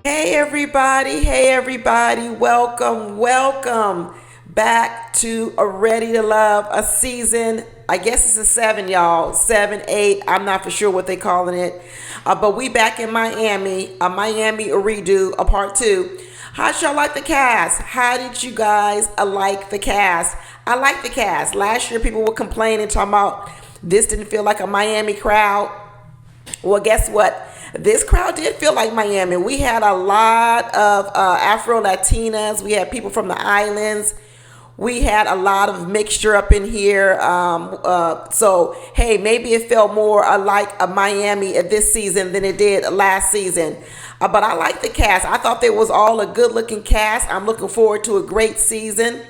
Hey everybody, welcome back to a Ready to Love, a season. I guess it's a seven, y'all. Seven, eight. I'm not for sure what they calling it. But we back in Miami, a Miami redo, a part two. How'd y'all like the cast? How did you guys like the cast? I like the cast. Last year people were complaining, talking about this didn't feel like a Miami crowd. Well, guess what? This crowd did feel like Miami. We had a lot of afro-latinas. We had people from the islands. We had a lot of mixture up in here. So, hey, maybe it felt more like a Miami this season than it did last season. But I like the cast. I thought they was all a good-looking cast. I'm looking forward to a great season.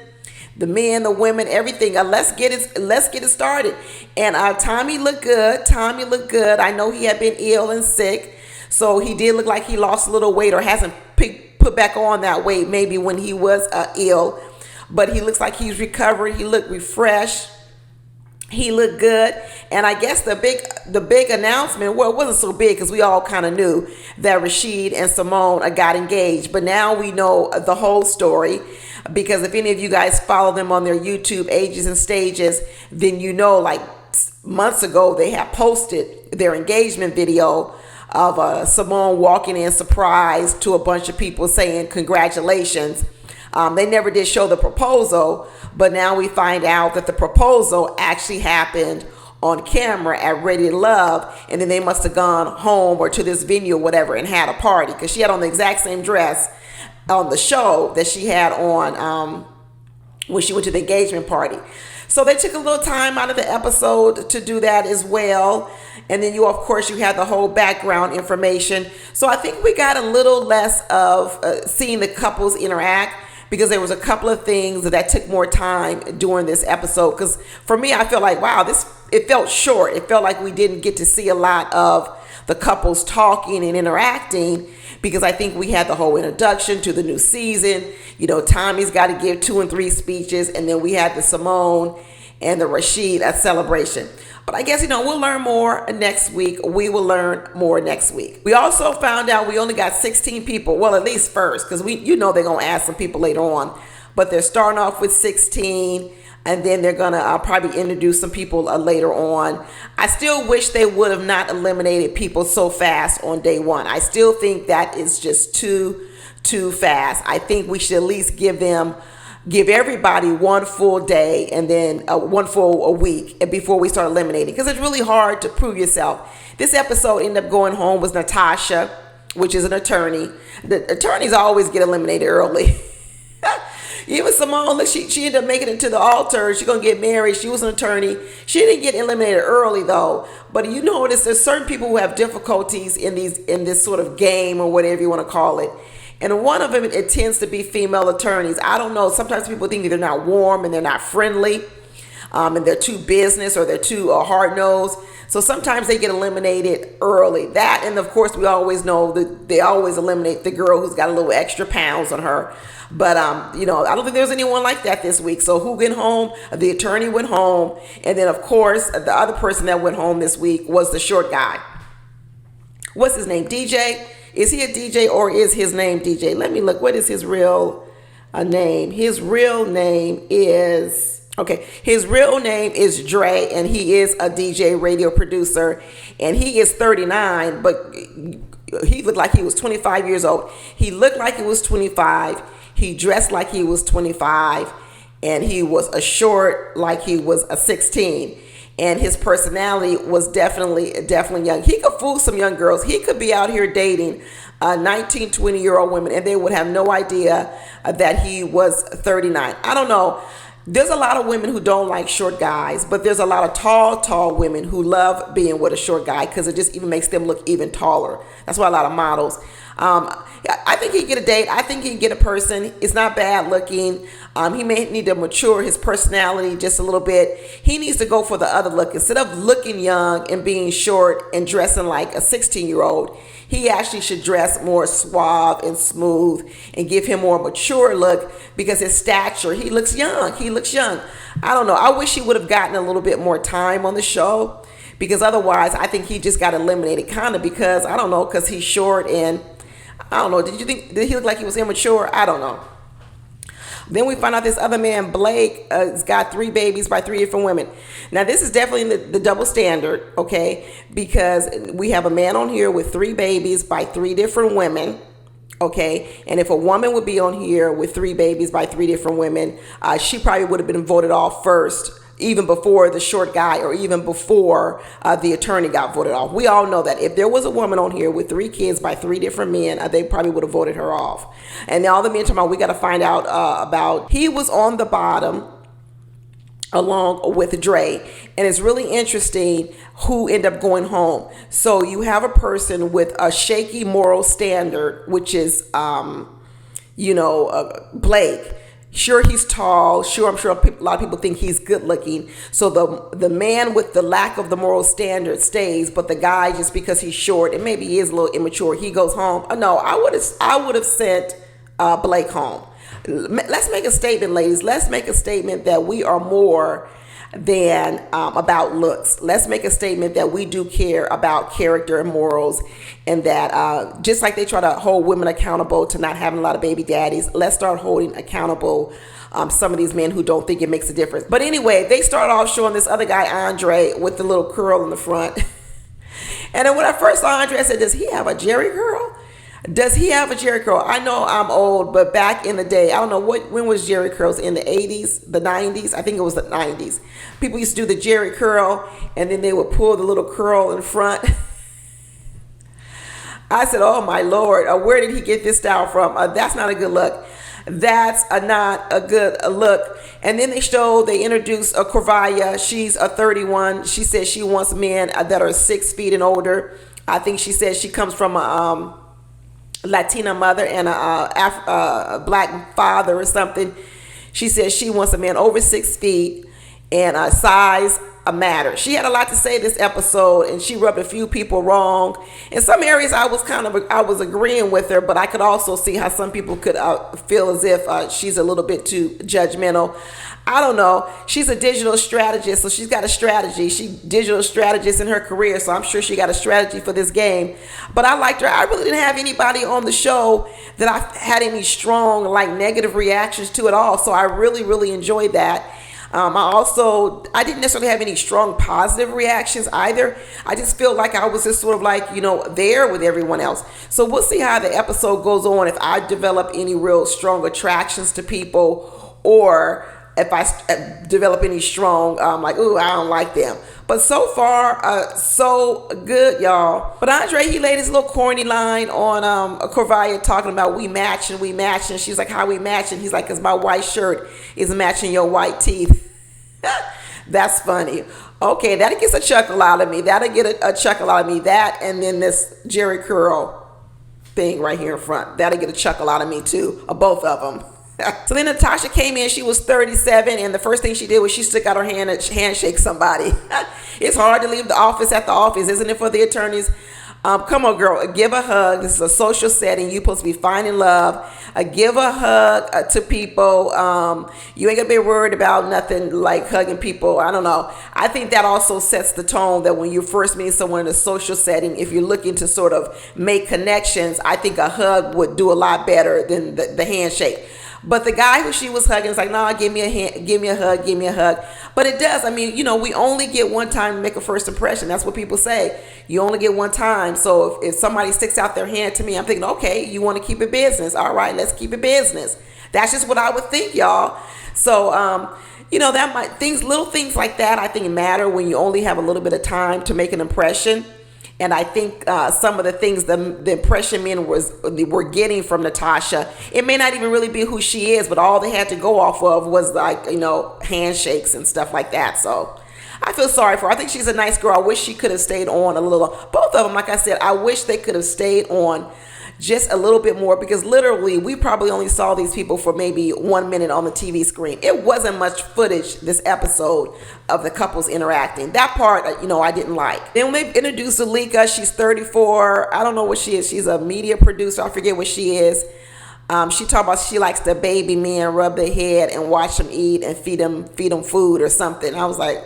The men, the women, everything. Let's get it started. And Tommy looked good. Tommy looked good. I know he had been ill and sick, so he did look like he lost a little weight or hasn't put back on that weight maybe when he was ill. But he looks like he's recovered. He looked refreshed. He looked good. And I guess the big announcement, well, it wasn't so big because we all kind of knew that Rashid and Simone got engaged. But now we know the whole story, because if any of you guys follow them on their YouTube, Ages and Stages, then you know, like months ago, they had posted their engagement video of Simone walking in surprise to a bunch of people saying congratulations. They never did show the proposal, but now we find out that the proposal actually happened on camera at Ready to Love, and then they must have gone home or to this venue or whatever and had a party, because she had on the exact same dress on the show that she had on when she went to the engagement party. So they took a little time out of the episode to do that as well. And then of course, you had the whole background information. So I think we got a little less of seeing the couples interact, because there was a couple of things that took more time during this episode. Because for me, I feel like, wow, it felt short. It felt like we didn't get to see a lot of the couples talking and interacting, because I think we had the whole introduction to the new season. You know, Tommy's got to give 2 and 3 speeches, and then we had the Simone and the Rashid celebration. But I guess, we'll learn more next week. We will learn more next week. We also found out we only got 16 people. Well, at least first, because they're going to add some people later on. But they're starting off with 16, and then they're going to probably introduce some people later on. I still wish they would have not eliminated people so fast on day one. I still think that is just too fast. I think we should at least give everybody one full day, and then one full week before we start eliminating, because it's really hard to prove yourself. This episode ended up going home was Natasha, which is an attorney. The attorneys always get eliminated early. Even Simone, look, she ended up making it to the altar. She's going to get married. She was an attorney. She didn't get eliminated early, though. But you notice there's certain people who have difficulties in this sort of game, or whatever you want to call it. And one of them, it tends to be female attorneys. I don't know. Sometimes people think they're not warm and they're not friendly, and they're too business, or they're too hard-nosed. So sometimes they get eliminated early. That, and of course, we always know that they always eliminate the girl who's got a little extra pounds on her. But, I don't think there's anyone like that this week. So who went home? The attorney went home. And then, of course, the other person that went home this week was the short guy. What's his name? DJ? Is he a DJ, or is his name DJ? Let me look. What is his real name? His real name is... Okay, his real name is Dre, and he is a DJ radio producer, and he is 39, but he looked like he was 25 years old. He looked like he was 25. He dressed like he was 25, and he was a short like he was a 16. And his personality was definitely young. He could fool some young girls. He could be out here dating 19, 20-year-old women, and they would have no idea that he was 39. I don't know. There's a lot of women who don't like short guys, but there's a lot of tall women who love being with a short guy, because it just even makes them look even taller. That's why a lot of models. I think he can get a date. I think he can get a person. It's not bad looking. He may need to mature his personality just a little bit. He needs to go for the other look. Instead of looking young and being short and dressing like a 16-year-old, he actually should dress more suave and smooth and give him more mature look, because his stature, he looks young. I don't know. I wish he would have gotten a little bit more time on the show, because otherwise I think he just got eliminated, kind of because, I don't know, because he's short, and I don't know. Did he look like he was immature? I don't know. Then we find out this other man, Blake, has got 3 babies by 3 different women. Now, this is definitely the double standard, okay? Because we have a man on here with 3 babies by 3 different women, okay? And if a woman would be on here with 3 babies by 3 different women, she probably would have been voted off first, even before the short guy or even before the attorney got voted off. We all know that if there was a woman on here with 3 kids by 3 different men, they probably would have voted her off. And all the men talking about, we got to find out about, he was on the bottom along with Dre. And it's really interesting who ended up going home. So you have a person with a shaky moral standard, which is, Blake. Sure, he's tall. Sure, I'm sure a lot of people think he's good looking. So the man with the lack of the moral standard stays, but the guy, just because he's short and maybe he is a little immature, he goes home. No, I would have sent Blake home. Let's make a statement, ladies. Let's make a statement that we are more than about looks. Let's make a statement that we do care about character and morals, and that just like they try to hold women accountable to not having a lot of baby daddies, let's start holding accountable some of these men who don't think it makes a difference. But anyway, they started off showing this other guy, Andre, with the little curl in the front. And then when I first saw Andre, I said, does he have a Jerry curl? Does he have a Jerry curl? I know I'm old, but back in the day, I don't know when was Jerry curls, in the 80s, the 90s? I think it was the 90s. People used to do the Jerry curl, and then they would pull the little curl in front. I said, oh my Lord, where did he get this style from? That's not a good look. That's not a good look. And then they introduced Corvaya. She's a 31. She says she wants men that are 6 feet and older. I think she says she comes from a Latina mother and a black father or something. She says she wants a man over 6 feet, and size matter. She had a lot to say this episode, and she rubbed a few people wrong. In some areas, I was agreeing with her, but I could also see how some people could feel as if she's a little bit too judgmental. I don't know. She's a digital strategist, so she's got a strategy. She's digital strategist in her career, so I'm sure she got a strategy for this game. But I liked her. I really didn't have anybody on the show that I had any strong, negative reactions to at all. So I really, really enjoyed that. I didn't necessarily have any strong positive reactions either. I just feel like I was just sort of there with everyone else. So we'll see how the episode goes on, if I develop any real strong attractions to people, or if I develop any strong, ooh, I don't like them. But so far, so good, y'all. But Andre, he laid his little corny line on Corvaya, talking about we match. And she's like, how we match? And he's like, because my white shirt is matching your white teeth. That's funny. Okay, that gets a chuckle out of me. That'll get a chuckle out of me. That, and then this Jerry curl thing right here in front. That'll get a chuckle out of me too, both of them. So then Natasha came in. She was 37, and the first thing she did was she stuck out her hand and handshake somebody. It's hard to leave the office at the office, isn't it, for the attorneys? Come on, girl, give a hug. This is a social setting. You're supposed to be finding love. Give a hug to people. You ain't gonna be worried about nothing like hugging people. I don't know. I think that also sets the tone that when you're first meeting someone in a social setting, if you're looking to sort of make connections, I think a hug would do a lot better than the handshake. But the guy who she was hugging was like, nah, give me a hand, give me a hug, give me a hug. But it does. I mean, we only get one time to make a first impression. That's what people say. You only get one time. So if somebody sticks out their hand to me, I'm thinking, okay, you want to keep it business. All right, let's keep it business. That's just what I would think, y'all. So, little things like that, I think matter when you only have a little bit of time to make an impression. And I think some of the things the impression men were getting from Natasha, it may not even really be who she is, but all they had to go off of was handshakes and stuff like that. So I feel sorry for her. I think she's a nice girl. I wish she could have stayed on a little. Both of them, like I said, I wish they could have stayed on just a little bit more, because literally we probably only saw these people for maybe 1 minute on the TV screen. It wasn't much footage this episode of the couples interacting. That part, I didn't like. Then when they introduced Alika, she's 34. I don't know what she is. She's a media producer. I forget what she is. She talked about she likes to baby men, rub their head and watch them eat and feed them food or something. I was like,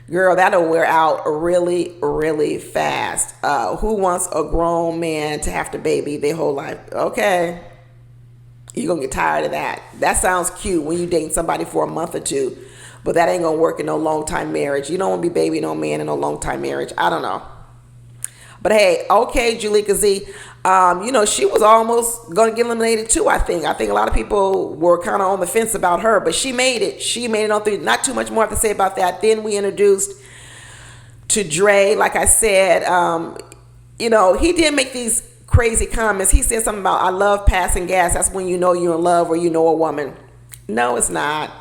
Girl, that'll wear out really, really fast. Who wants a grown man to have to baby their whole life? Okay. You're going to get tired of that. That sounds cute when you dating somebody for a month or two, but that ain't going to work in no long-time marriage. You don't want to be babying no man in no long-time marriage. I don't know. But hey, okay, Julika Z, she was almost going to get eliminated too, I think. I think a lot of people were kind of on the fence about her, but she made it. She made it on 3. Not too much more to say about that. Then we introduced to Dre. Like I said, he did make these crazy comments. He said something about, I love passing gas. That's when you know you're in love or you know a woman. No, it's not.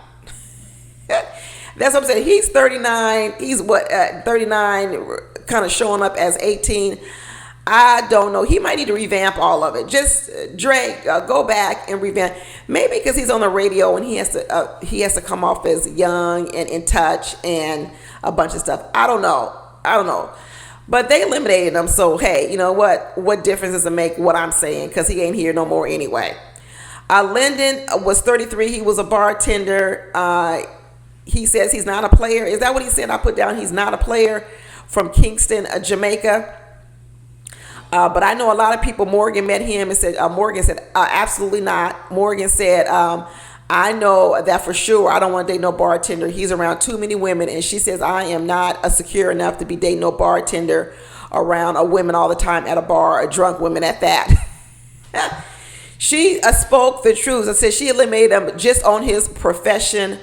That's what I'm saying. He's 39. He's 39, kind of showing up as 18. I don't know. He might need to revamp all of it. Just Drake, go back and revamp. Maybe because he's on the radio and he has to come off as young and in touch and a bunch of stuff. I don't know. But they eliminated him. So hey, you know what? What difference does it make what I'm saying? Because he ain't here no more anyway. Lyndon was 33. He was a bartender. He says he's not a player. Is that what he said? I put down he's not a player, from Kingston, Jamaica. But I know a lot of people, Morgan met him and said, Morgan said, absolutely not. Morgan said, I know that for sure. I don't want to date no bartender. He's around too many women. And she says, I am not secure enough to be dating no bartender around a women all the time at a bar, a drunk women at that. She spoke the truth and said she eliminated him just on his profession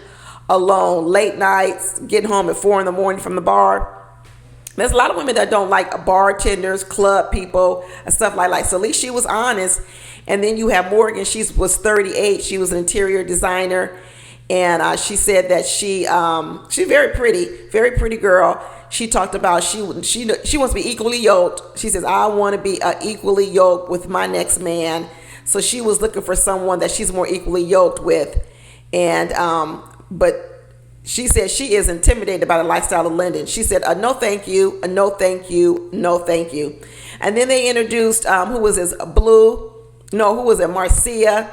alone. Late nights, getting home at 4 a.m. from the bar. There's a lot of women that don't like bartenders, club people, and stuff like that. So at least she was honest. And then you have Morgan. She was 38. She was an interior designer. And she said that she's very pretty girl. She talked about she wants to be equally yoked. She says, I want to be equally yoked with my next man. So she was looking for someone that she's more equally yoked with. And but she said she is intimidated by the lifestyle of Lyndon. She said, no, thank you. No, thank you. No, thank you. And then they introduced, who was this? Marcia.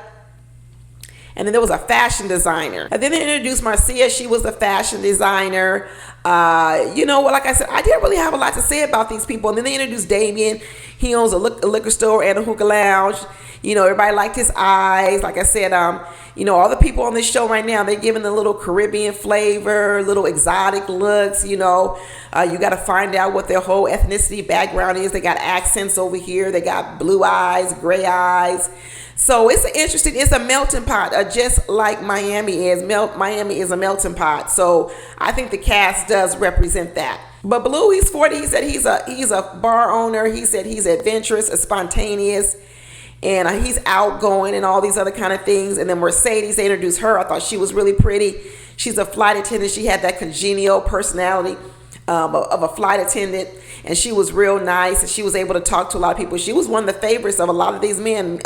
And then there was a fashion designer. And then they introduced Marcia. She was a fashion designer. Like I said, I didn't really have a lot to say about these people. And then they introduced Damien. He owns a liquor store and a hookah lounge. Everybody liked his eyes. Like I said, all the people on this show right now, they're giving a little Caribbean flavor, little exotic looks. You got to find out what their whole ethnicity background is. They got accents over here. They got blue eyes, gray eyes. So it's a melting pot, just like Miami is. Miami is a melting pot. So I think the cast does represent that. But Blue, he's 40. He said he's a bar owner. He said he's adventurous, spontaneous, and he's outgoing and all these other kind of things. And then Mercedes, they introduced her. I thought she was really pretty. She's a flight attendant. She had that congenial personality of a flight attendant, and she was real nice, and she was able to talk to a lot of people. She was one of the favorites of a lot of these men,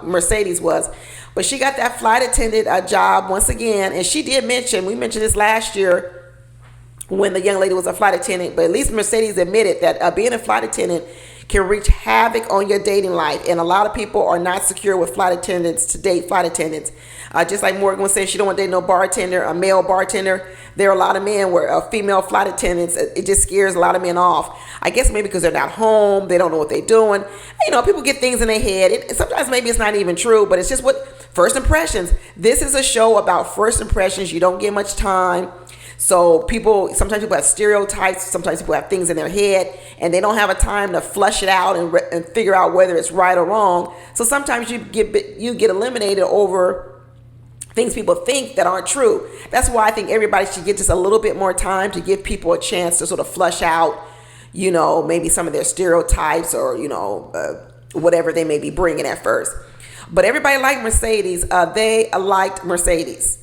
Mercedes was. But she got that flight attendant job once again, and we mentioned this last year when the young lady was a flight attendant, but at least Mercedes admitted that being a flight attendant can wreak havoc on your dating life. And a lot of people are not secure with flight attendants to date flight attendants. Just like Morgan was saying, she don't want to date no bartender, a male bartender. There are a lot of men where female flight attendants, it just scares a lot of men off. I guess maybe because they're not home, they don't know what they're doing. People get things in their head. Sometimes maybe it's not even true, but it's just first impressions. This is a show about first impressions. You don't get much time. So sometimes people have stereotypes, sometimes people have things in their head, and they don't have a time to flush it out and figure out whether it's right or wrong. So sometimes you get eliminated over things people think that aren't true. That's why I think everybody should get just a little bit more time to give people a chance to sort of flush out, maybe some of their stereotypes or, whatever they may be bringing at first. But everybody liked Mercedes. They liked Mercedes.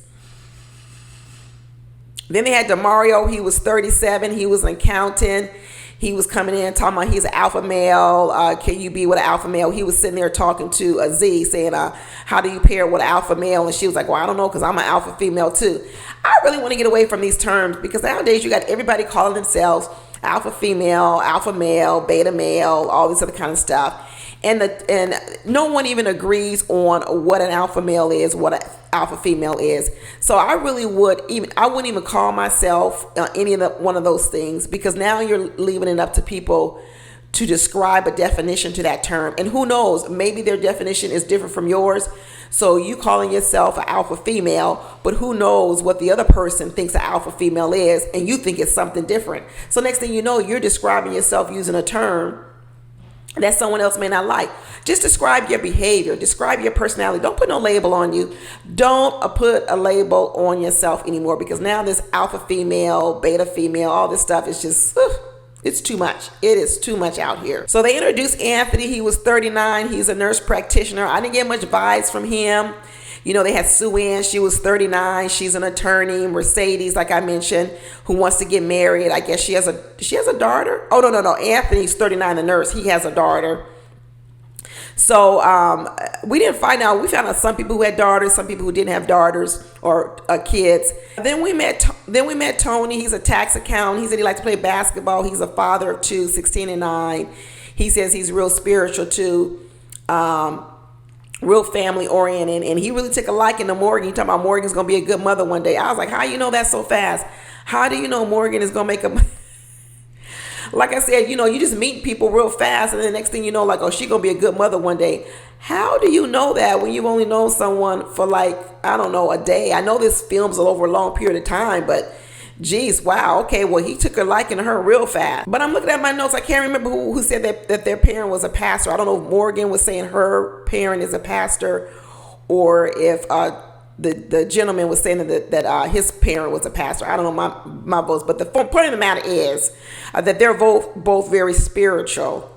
Then they had DeMario. He was 37. He was an accountant. He was coming in talking about he's an alpha male. Can you be with an alpha male? He was sitting there talking to Z saying, how do you pair with an alpha male? And she was like, well, I don't know, because I'm an alpha female too. I really want to get away from these terms, because nowadays you got everybody calling themselves alpha female, alpha male, beta male, all this other kind of stuff. And no one even agrees on what an alpha male is, what an alpha female is. So I wouldn't even call myself one of those things, because now you're leaving it up to people to describe a definition to that term. And who knows, maybe their definition is different from yours. So you calling yourself an alpha female, but who knows what the other person thinks an alpha female is, and you think it's something different. So next thing you know, you're describing yourself using a term that someone else may not like. Just describe your behavior, describe your personality. Don't put no label on you. Don't put a label on yourself anymore, because now this alpha female, beta female, all this stuff is just, it's too much. It is too much out here. So they introduced Anthony. He was 39. He's a nurse practitioner. I didn't get much vibes from him. You know, they had Sue Ann. She was 39. She's an attorney. Mercedes, like I mentioned, who wants to get married. I guess she has a daughter. Oh, no. Anthony's 39, the nurse. He has a daughter. So we didn't find out. We found out some people who had daughters, some people who didn't have daughters or kids. Then we met Tony. He's a tax accountant. He said he likes to play basketball. He's a father of two, 16 and 9. He says he's real spiritual too, real family oriented, and he really took a liking to Morgan. He talking about Morgan's gonna be a good mother one day. I was like, how you know that so fast? How do you know Morgan is gonna make a like I said, you know, you just meet people real fast, and then the next thing you know, like, oh, she gonna be a good mother one day. How do you know that when you've only known someone for, like, I don't know, a day? I know this films over a long period of time, but geez, wow, okay, well, he took a liking to her real fast. But I'm looking at my notes. I can't remember who said that their parent was a pastor. I don't know if Morgan was saying her parent is a pastor, or if the gentleman was saying that his parent was a pastor. I don't know my votes, but the point of the matter is that they're both very spiritual.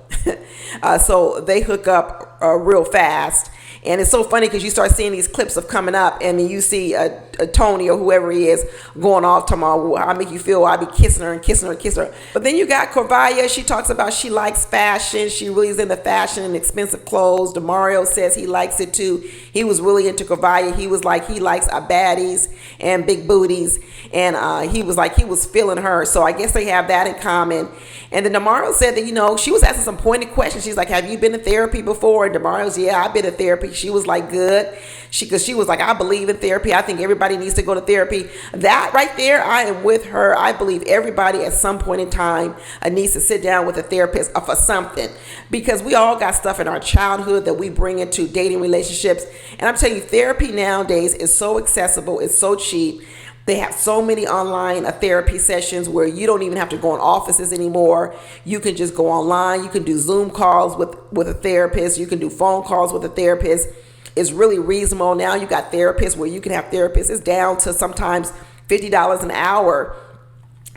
So they hook up real fast. And it's so funny because you start seeing these clips of coming up, and then you see a Tony or whoever he is going off tomorrow. I make you feel I'll be kissing her and kissing her and kissing her. But then you got Corvaya. She talks about she likes fashion. She really is into fashion and expensive clothes. DeMario says he likes it too. He was really into Corvaya. He was like, he likes baddies and big booties. And he was like, he was feeling her. So I guess they have that in common. And then DeMario said that, you know, she was asking some pointed questions. She's like, have you been to therapy before? And DeMario's, yeah, I've been to therapy. She was like, good. Because she was like, I believe in therapy. I think everybody needs to go to therapy. That right there, I am with her. I believe everybody at some point in time needs to sit down with a therapist for something. Because we all got stuff in our childhood that we bring into dating relationships. And I'm telling you, therapy nowadays is so accessible. It's so cheap. They have so many online therapy sessions where you don't even have to go in offices anymore. You can just go online. You can do Zoom calls with a therapist. You can do phone calls with a therapist. It's really reasonable. Now you got therapists where you can have therapists. It's down to sometimes $50 an hour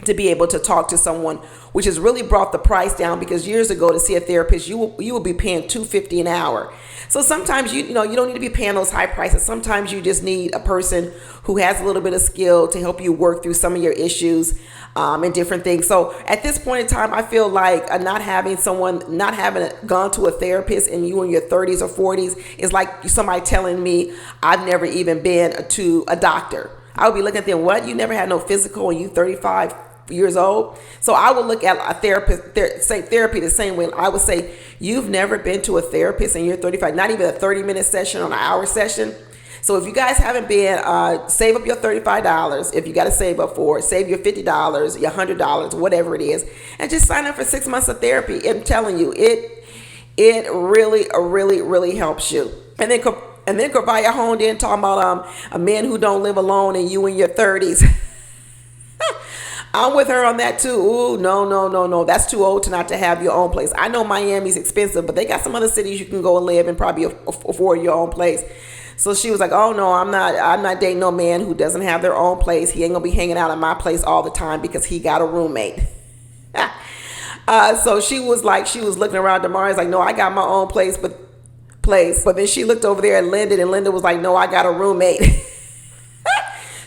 to be able to talk to someone, which has really brought the price down, because years ago to see a therapist, you will be paying $250 an hour. So sometimes you don't need to be paying those high prices. Sometimes you just need a person who has a little bit of skill to help you work through some of your issues and different things. So at this point in time, I feel like not having gone to a therapist and you in your 30s or 40s is like somebody telling me I've never even been to a doctor. I would be looking at them, what? You never had no physical and you 35 years old? So I would look at a therapist, say therapy the same way. I would say, you've never been to a therapist and you're 35, not even a 30-minute session or an hour session. So if you guys haven't been, save up your $35 if you got to save up for it. Save your $50, your $100, whatever it is, and just sign up for 6 months of therapy. I'm telling you, it really helps you. And then Corvaya honed in talking about a man who don't live alone and you in your 30s. I'm with her on that too. Ooh, no. That's too old to not to have your own place. I know Miami's expensive, but they got some other cities you can go and live and probably afford your own place. So she was like, oh no, I'm not dating no man who doesn't have their own place. He ain't gonna be hanging out at my place all the time because he got a roommate. So she was looking around. Damari's like, no, I got my own place. But then she looked over there at Linda, and Linda was like, no, I got a roommate.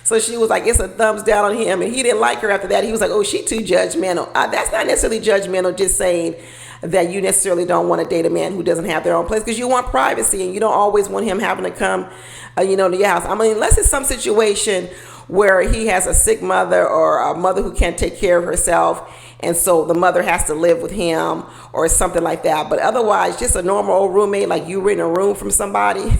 So she was like, it's a thumbs down on him. And he didn't like her after that. He was like, oh, she too judgmental. That's not necessarily judgmental, just saying that you necessarily don't want to date a man who doesn't have their own place, because you want privacy and you don't always want him having to come, to your house. I mean, unless it's some situation where he has a sick mother or a mother who can't take care of herself and so the mother has to live with him or something like that. But otherwise, just a normal old roommate, like you renting a room from somebody.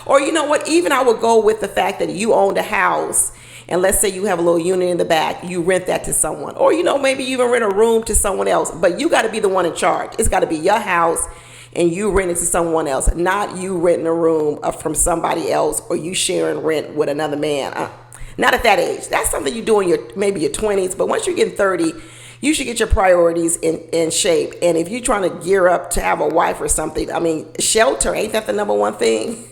Or you know what, even I would go with the fact that you owned a house, and let's say you have a little unit in the back, you rent that to someone. Or maybe you even rent a room to someone else, but you got to be the one in charge. It's got to be your house and you rent it to someone else, not you renting a room from somebody else, or you sharing rent with another man. Not at that age. That's something you do in maybe your 20s, but once you get 30, you should get your priorities in shape. And if you're trying to gear up to have a wife or something, shelter, ain't that the number one thing?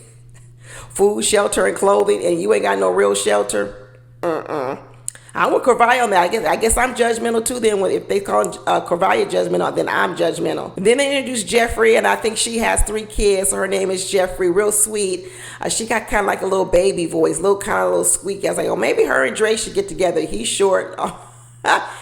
Food, shelter, and clothing, and you ain't got no real shelter. I would Corvaya on that. I guess I'm judgmental too. Then if they call Corvaya judgmental, then I'm judgmental. Then they introduced Jeffrey, and I think she has 3 kids. So her name is Jeffrey. Real sweet. She got kind of like a little baby voice, little squeaky. I was like, oh, maybe her and Dre should get together. He's short.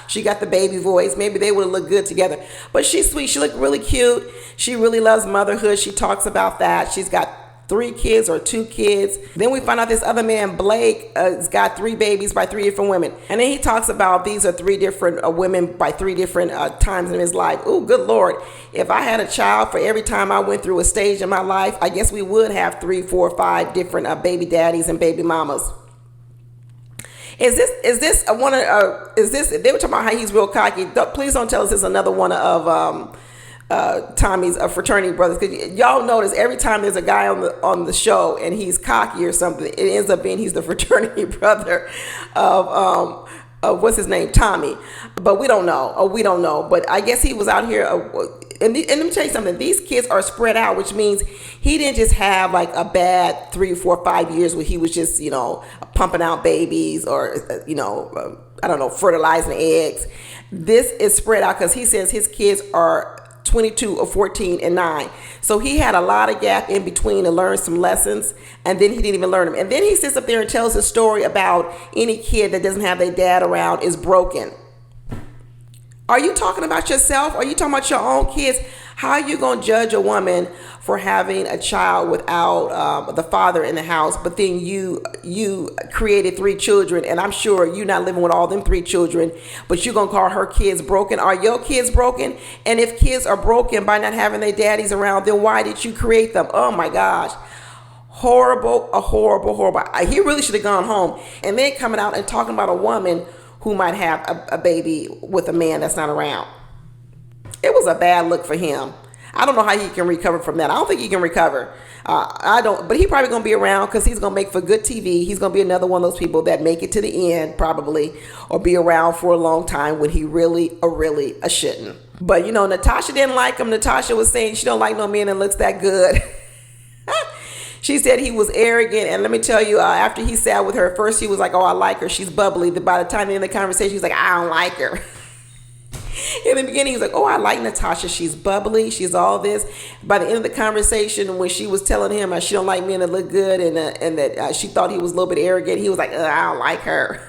She got the baby voice. Maybe they would look good together. But she's sweet. She looked really cute. She really loves motherhood. She talks about that. She's got 3 kids or 2 kids. Then we find out this other man, Blake, has got 3 babies by 3 different women. And then he talks about these are 3 different women by 3 different times in his life. Oh, good Lord. If I had a child for every time I went through a stage in my life, I guess we would have 3, 4, 5 different baby daddies and baby mamas. Is this one of, they were talking about how he's real cocky. Please don't tell us it's another one of, Tommy's fraternity brothers, because y'all notice every time there's a guy on the show and he's cocky or something, it ends up being he's the fraternity brother of what's his name, Tommy. But we don't know. But I guess he was out here. And let me tell you something. These kids are spread out, which means he didn't just have like a bad 3, 4, 5 years where he was just pumping out babies or I don't know, fertilizing eggs. This is spread out because he says his kids are 22 or 14 and 9. So he had a lot of gap in between to learn some lessons, and then he didn't even learn them. And then he sits up there and tells a story about any kid that doesn't have their dad around is broken. Are you talking about yourself? Are you talking about your own kids? How are you going to judge a woman for having a child without the father in the house, but then you created 3 children, and I'm sure you're not living with all them 3 children, but you're going to call her kids broken? Are your kids broken? And if kids are broken by not having their daddies around, then why did you create them? Oh my gosh. Horrible. He really should have gone home. And then coming out and talking about a woman who might have a baby with a man that's not around. It was a bad look for him. I don't know how he can recover from that. I don't think he can recover. But he probably going to be around because he's going to make for good TV. He's going to be another one of those people that make it to the end probably, or be around for a long time when he really shouldn't. But Natasha didn't like him. Natasha was saying she don't like no man that looks that good. She said he was arrogant, and let me tell you, after he sat with her, at first he was like, oh, I like her, she's bubbly. By the time they end the conversation, he's like, I don't like her. In the beginning, he was like, oh, I like Natasha, she's bubbly, she's all this. By the end of the conversation, when she was telling him she don't like men that look good, and that she thought he was a little bit arrogant, he was like, I don't like her.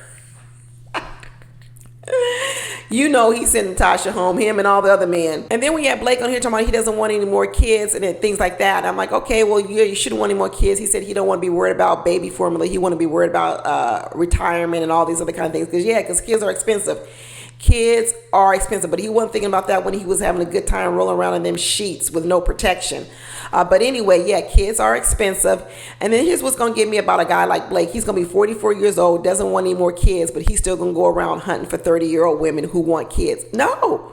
He sent Natasha home, him and all the other men. And then we had Blake on here talking about he doesn't want any more kids and things like that. And I'm like, okay, well, yeah, you shouldn't want any more kids. He said he don't want to be worried about baby formula. He want to be worried about retirement and all these other kind of things. Because kids are expensive. Kids are expensive, but he wasn't thinking about that when he was having a good time rolling around in them sheets with no protection. But anyway, yeah, kids are expensive. And then here's what's going to get me about a guy like Blake. He's going to be 44 years old, doesn't want any more kids, but he's still going to go around hunting for 30-year-old women who want kids. No.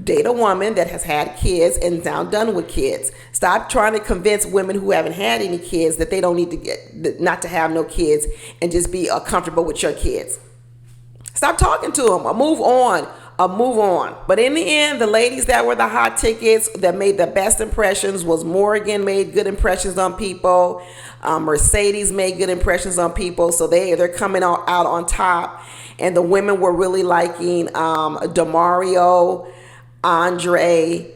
Date a woman that has had kids and now done with kids. Stop trying to convince women who haven't had any kids that they don't need to not to have no kids and just be comfortable with your kids. Stop talking to them or move on. But in the end, the ladies that were the hot tickets that made the best impressions was Morgan made good impressions on people. Mercedes made good impressions on people. So they're coming out on top. And the women were really liking Demario, Andre,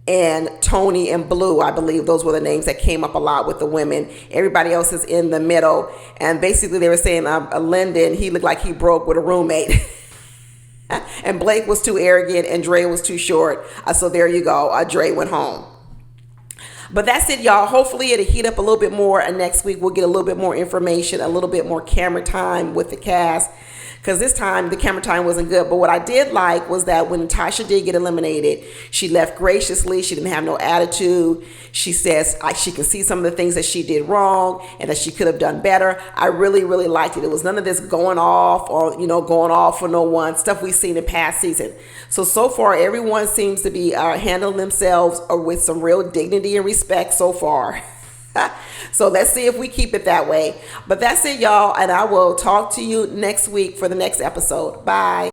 and Tony and Blue. I believe those were the names that came up a lot with the women. Everybody else is in the middle. And basically they were saying Lyndon, he looked like he broke with a roommate. And Blake was too arrogant and Dre was too short. So there you go. Dre went home. But that's it, y'all. Hopefully it'll heat up a little bit more. And next week we'll get a little bit more information, a little bit more camera time with the cast. because this time the camera time wasn't good. But what I did like was that when Tasha did get eliminated, she left graciously. She didn't have no attitude. She says she can see some of the things that she did wrong and that she could have done better. I really, really liked it. It was none of this going off or, going off for no one, stuff we've seen in past season. So far, everyone seems to be handling themselves with some real dignity and respect so far. So let's see if we keep it that way. But that's it, y'all. And I will talk to you next week for the next episode. Bye.